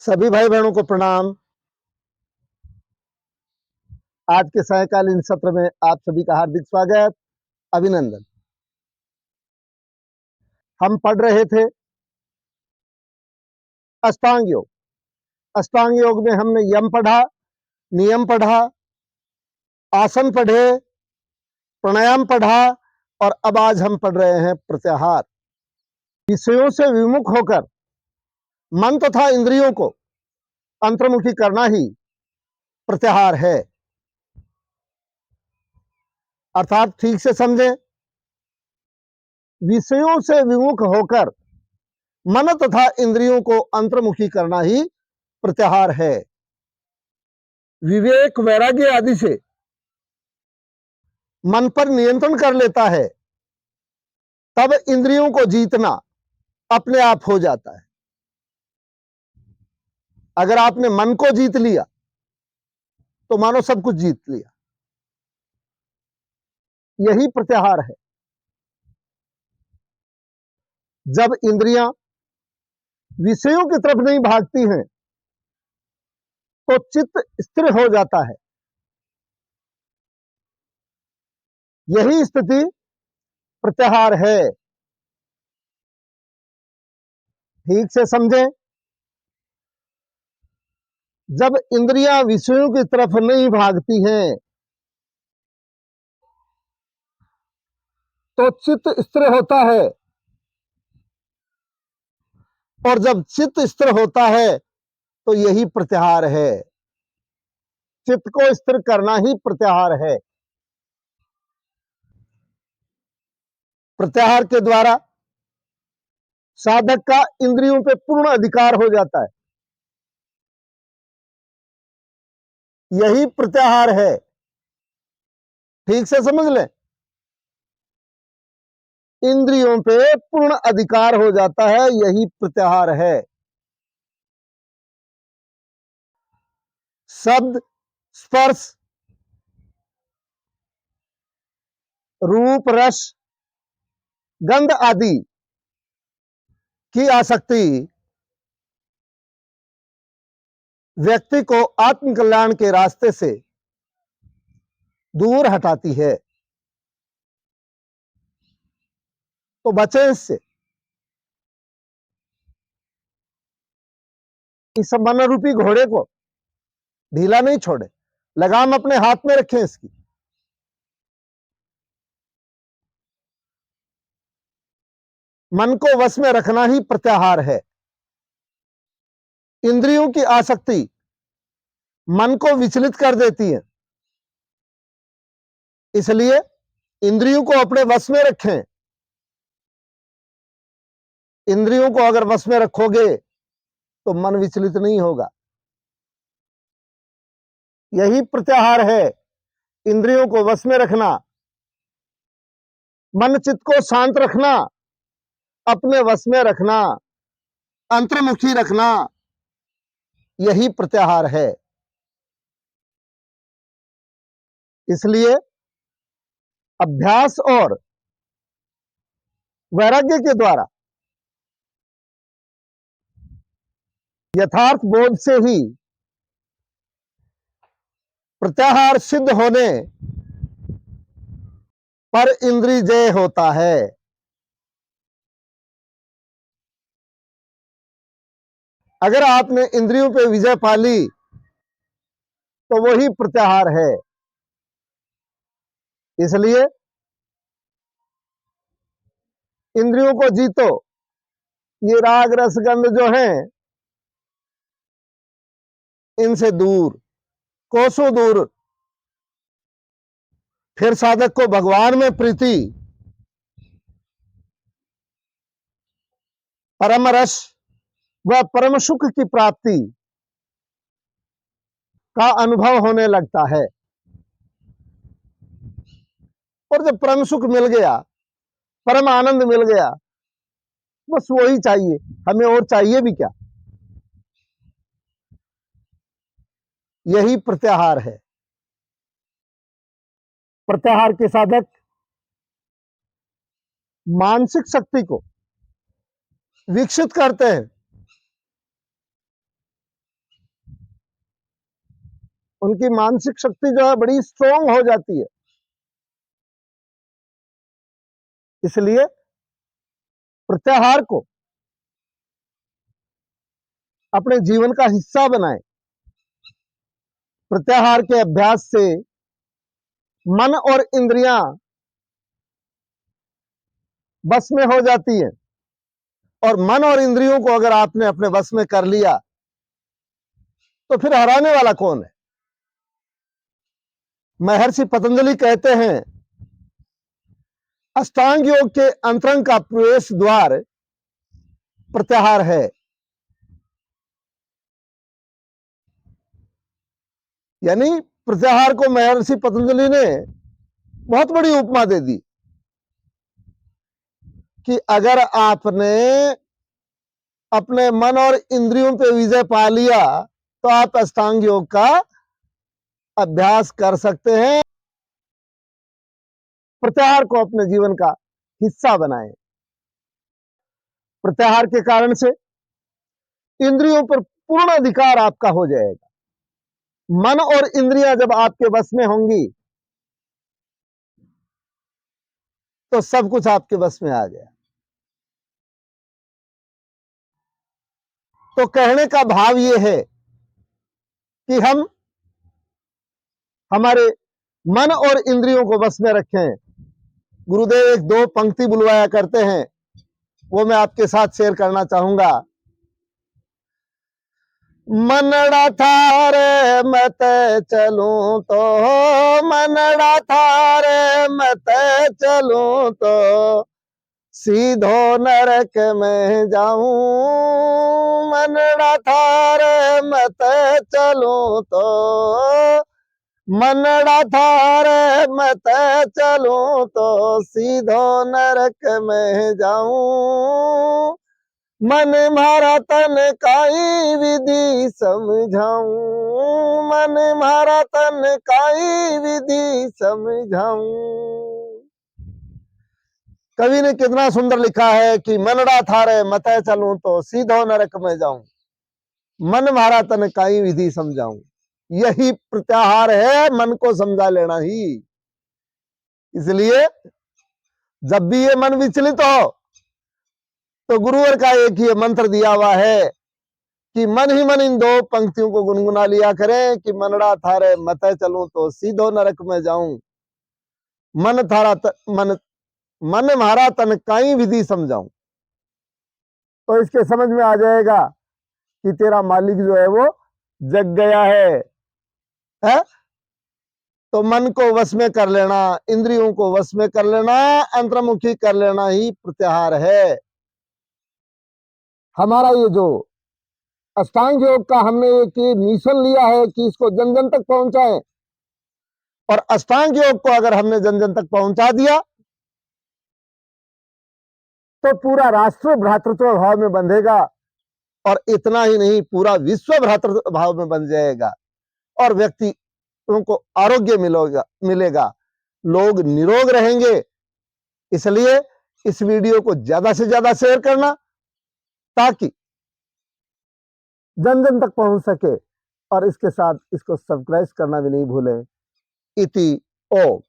सभी भाई बहनों को प्रणाम। आज के सायकालीन सत्र में आप सभी का हार्दिक स्वागत, अभिनंदन। हम पढ़ रहे थे अष्टांग योग। अष्टांग योग में हमने यम पढ़ा, नियम पढ़ा, आसन पढ़े, प्राणायाम पढ़ा और अब आज हम पढ़ रहे हैं प्रत्याहार। विषयों से विमुख होकर मन तथा इंद्रियों को अंतर्मुखी करना ही प्रत्याहार है। अर्थात ठीक से समझें, विषयों से विमुख होकर मन तथा इंद्रियों को अंतर्मुखी करना ही प्रत्याहार है। विवेक वैराग्य आदि से मन पर नियंत्रण कर लेता है, तब इंद्रियों को जीतना अपने आप हो जाता है। अगर आपने मन को जीत लिया तो मानो सब कुछ जीत लिया। यही प्रत्याहार है। जब इंद्रियां विषयों की तरफ नहीं भागती हैं तो चित्त स्थिर हो जाता है। यही स्थिति प्रत्याहार है। ठीक से समझें, जब इंद्रियां विषयों की तरफ नहीं भागती हैं तो चित्त स्थिर होता है, और जब चित्त स्थिर होता है तो यही प्रत्याहार है। चित्त को स्थिर करना ही प्रत्याहार है। प्रत्याहार के द्वारा साधक का इंद्रियों पे पूर्ण अधिकार हो जाता है। यही प्रत्याहार है। ठीक से समझ लें, इंद्रियों पे पूर्ण अधिकार हो जाता है, यही प्रत्याहार है। शब्द, स्पर्श, रूप, रस, गंध आदि की आसक्ति व्यक्ति को आत्मकल्याण के रास्ते से दूर हटाती है। तो बचें इससे। इस मन रूपी घोड़े को ढीला नहीं छोड़े, लगाम अपने हाथ में रखें इसकी। मन को वश में रखना ही प्रत्याहार है। इंद्रियों की आसक्ति मन को विचलित कर देती है, इसलिए इंद्रियों को अपने वश में रखें। इंद्रियों को अगर वश में रखोगे तो मन विचलित नहीं होगा। यही प्रत्याहार है, इंद्रियों को वश में रखना, मन चित्त को शांत रखना, अपने वश में रखना, अंतर्मुखी रखना, यही प्रत्याहार है। इसलिए अभ्यास और वैराग्य के द्वारा यथार्थ बोध से ही प्रत्याहार सिद्ध होने पर इंद्रिय जय होता है। अगर आपने इंद्रियों पे विजय पा ली तो वही प्रत्याहार है। इसलिए इंद्रियों को जीतो। ये राग रस गंध जो हैं, इनसे दूर, कोसों दूर। फिर साधक को भगवान में प्रीति, परम रस व परम सुख की प्राप्ति का अनुभव होने लगता है। और जब परम सुख मिल गया, परम आनंद मिल गया, बस वही चाहिए, हमें और चाहिए भी क्या। यही प्रत्याहार है। प्रत्याहार के साधक मानसिक शक्ति को विकसित करते हैं, उनकी मानसिक शक्ति जो है बड़ी स्ट्रोंग हो जाती है। इसलिए प्रत्याहार को अपने जीवन का हिस्सा बनाएं। प्रत्याहार के अभ्यास से मन और इंद्रियां बस में हो जाती हैं, और मन और इंद्रियों को अगर आपने अपने वश में कर लिया तो फिर हराने वाला कौन है। महर्षि पतंजलि कहते हैं, अष्टांग योग के अंतरंग का प्रवेश द्वार प्रत्याहार है। यानी प्रत्याहार को महर्षि पतंजलि ने बहुत बड़ी उपमा दे दी कि अगर आपने अपने मन और इंद्रियों पे विजय पा लिया तो आप अष्टांग योग का अभ्यास कर सकते हैं। प्रत्याहार को अपने जीवन का हिस्सा बनाएं। प्रत्याहार के कारण से इंद्रियों पर पूर्ण अधिकार आपका हो जाएगा। मन और इंद्रियां जब आपके वश में होंगी तो सब कुछ आपके वश में आ गया। तो कहने का भाव यह है कि हम हमारे मन और इंद्रियों को वश में रखें। गुरुदेव एक दो पंक्ति बुलवाया करते हैं, वो मैं आपके साथ शेयर करना चाहूंगा। मनड़ा थारे मत चलूं तो, मनड़ा थारे मत चलूं तो, सीधो नरक में जाऊं। मनड़ा थारे मत चलूं तो, मनड़ा थारे मत चलूं तो, सीधो नरक में जाऊं। मन मारा तन काई विधि समझाऊं, मन मारा तन काई विधि समझाऊं। कवि ने कितना सुंदर लिखा है कि मनड़ा थारे मत चलूं तो, सीधो नरक में जाऊं। मन मारा तन काई विधि समझाऊं। यही प्रत्याहार है, मन को समझा लेना ही। इसलिए जब भी ये मन विचलित हो तो गुरुवर का एक ही मंत्र दिया हुआ है कि मन ही मन इन दो पंक्तियों को गुनगुना लिया करें कि मनड़ा थारे मत चलूं तो, सीधो नरक में जाऊं। मन थारा मन मारा तन काई विधि समझाऊं। तो इसके समझ में आ जाएगा कि तेरा मालिक जो है वो जग गया है? तो मन को वश में कर लेना, इंद्रियों को वश में कर लेना, अंतर्मुखी कर लेना ही प्रत्याहार है। हमारा ये जो अष्टांग योग का हमने एक मिशन लिया है कि इसको जन जन तक पहुंचाएं, और अष्टांग योग को अगर हमने जन जन तक पहुंचा दिया तो पूरा राष्ट्र भ्रातृत्व भाव में बंधेगा, और इतना ही नहीं पूरा विश्व भ्रातृत्व भाव में बन जाएगा, और व्यक्तियों को आरोग्य मिलेगा, लोग निरोग रहेंगे। इसलिए इस वीडियो को ज्यादा से ज्यादा शेयर करना ताकि जन जन तक पहुंच सके, और इसके साथ इसको सब्सक्राइब करना भी नहीं भूलें। इति ओ।